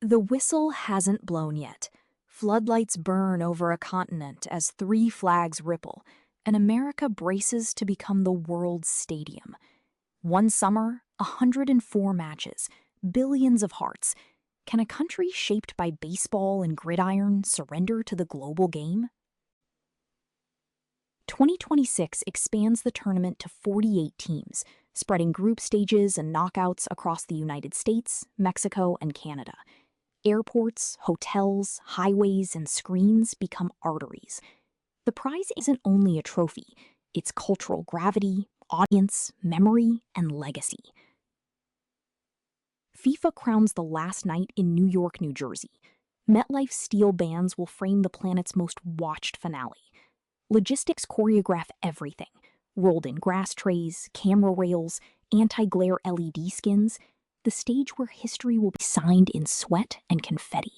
The whistle hasn't blown yet. Floodlights burn over a continent as 3 flags ripple, and America braces to become the world's stadium. One summer, 104 matches, billions of hearts. Can a country shaped by baseball and gridiron surrender to the global game? 2026 expands the tournament to 48 teams, spreading group stages and knockouts across the United States, Mexico, and Canada. Airports, hotels, highways, and screens become arteries. The prize isn't only a trophy, it's cultural gravity, audience, memory, and legacy. FIFA crowns the last night in New York, New Jersey. MetLife's steel bands will frame the planet's most watched finale. Logistics choreograph everything: rolled-in grass trays, camera rails, anti-glare LED skins, the stage where history will be signed in sweat and confetti.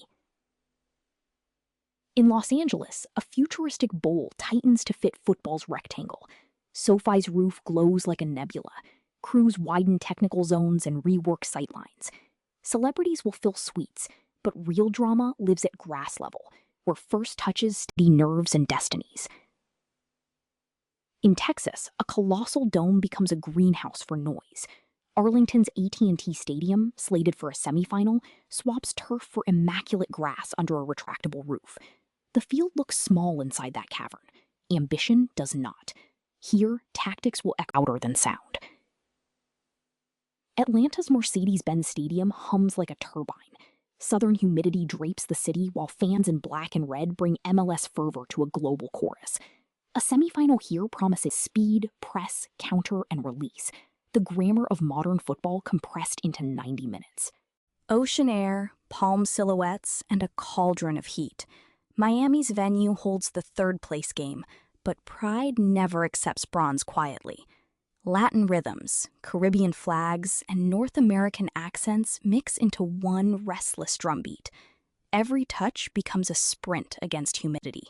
In Los Angeles, a futuristic bowl tightens to fit football's rectangle. SoFi's roof glows like a nebula. Crews widen technical zones and rework sightlines. Celebrities will fill suites, but real drama lives at grass level, where first touches steady nerves and destinies. In Texas, a colossal dome becomes a greenhouse for noise. Arlington's AT&T Stadium, slated for a semifinal, swaps turf for immaculate grass under a retractable roof. The field looks small inside that cavern. Ambition does not. Here, tactics will echo louder than sound. Atlanta's Mercedes-Benz Stadium hums like a turbine. Southern humidity drapes the city while fans in black and red bring MLS fervor to a global chorus. A semifinal here promises speed, press, counter, and release. The grammar of modern football compressed into 90 minutes. Ocean air, palm silhouettes, and a cauldron of heat. Miami's venue holds the third-place game, but pride never accepts bronze quietly. Latin rhythms, Caribbean flags, and North American accents mix into one restless drumbeat. Every touch becomes a sprint against humidity.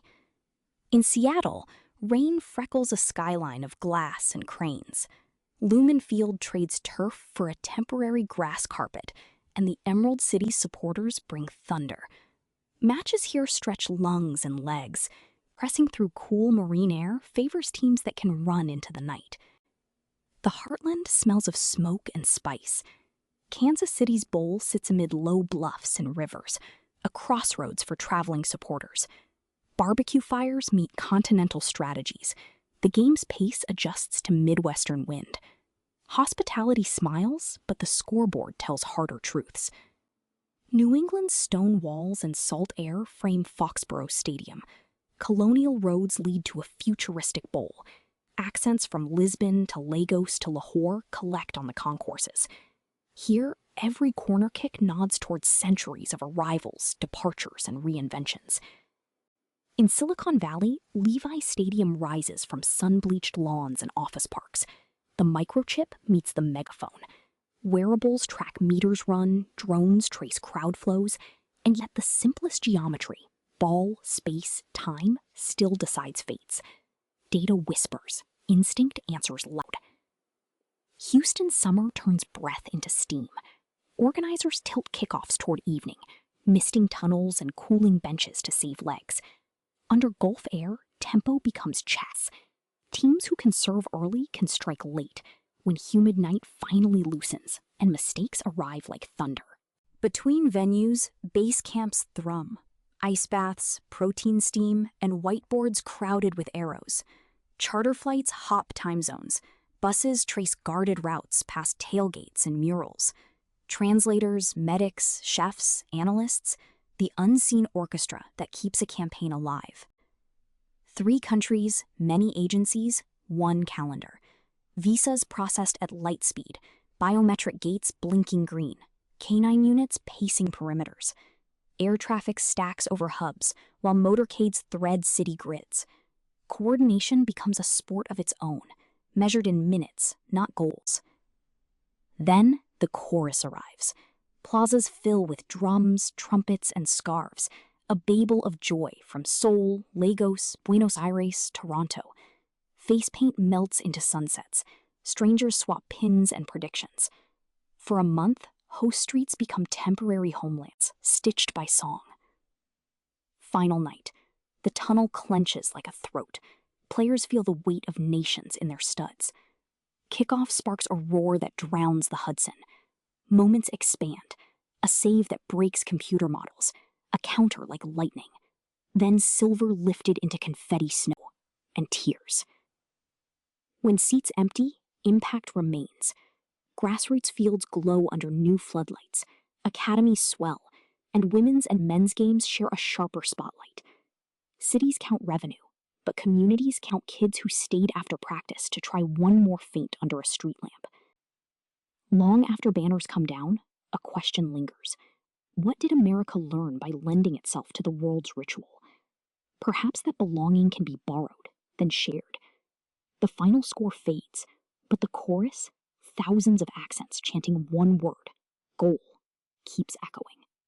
In Seattle, rain freckles a skyline of glass and cranes. Lumen Field trades turf for a temporary grass carpet, and the Emerald City supporters bring thunder. Matches here stretch lungs and legs. Pressing through cool marine air favors teams that can run into the night. The heartland smells of smoke and spice. Kansas City's bowl sits amid low bluffs and rivers, a crossroads for traveling supporters. Barbecue fires meet continental strategies. The game's pace adjusts to Midwestern wind. Hospitality smiles, but the scoreboard tells harder truths. New England's stone walls and salt air frame Foxborough Stadium. Colonial roads lead to a futuristic bowl. Accents from Lisbon to Lagos to Lahore collect on the concourses. Here, every corner kick nods towards centuries of arrivals, departures, and reinventions. In Silicon Valley, Levi Stadium rises from sun-bleached lawns and office parks. The microchip meets the megaphone. Wearables track meters run, drones trace crowd flows, and yet the simplest geometry, ball, space, time, still decides fates. Data whispers, instinct answers loud. Houston's summer turns breath into steam. Organizers tilt kickoffs toward evening, misting tunnels and cooling benches to save legs. Under Gulf air, tempo becomes chess. Teams who can serve early can strike late, when humid night finally loosens and mistakes arrive like thunder. Between venues, base camps thrum. Ice baths, protein steam, and whiteboards crowded with arrows. Charter flights hop time zones. Buses trace guarded routes past tailgates and murals. Translators, medics, chefs, analysts, the unseen orchestra that keeps a campaign alive. 3 countries, many agencies, 1 calendar. Visas processed at light speed, biometric gates blinking green, canine units pacing perimeters. Air traffic stacks over hubs, while motorcades thread city grids. Coordination becomes a sport of its own, measured in minutes, not goals. Then the chorus arrives. Plazas fill with drums, trumpets, and scarves, a babel of joy from Seoul, Lagos, Buenos Aires, Toronto. Face paint melts into sunsets. Strangers swap pins and predictions. For a month, host streets become temporary homelands, stitched by song. Final night. The tunnel clenches like a throat. Players feel the weight of nations in their studs. Kickoff sparks a roar that drowns the Hudson. Moments expand. A save that breaks computer models. A counter like lightning. Then silver lifted into confetti snow. And tears. When seats empty, impact remains. Grassroots fields glow under new floodlights. Academies swell. And women's and men's games share a sharper spotlight. Cities count revenue, but communities count kids who stayed after practice to try one more feint under a street lamp. Long after banners come down, a question lingers. What did America learn by lending itself to the world's ritual? Perhaps that belonging can be borrowed, then shared. The final score fades, but the chorus, thousands of accents chanting one word, goal, keeps echoing.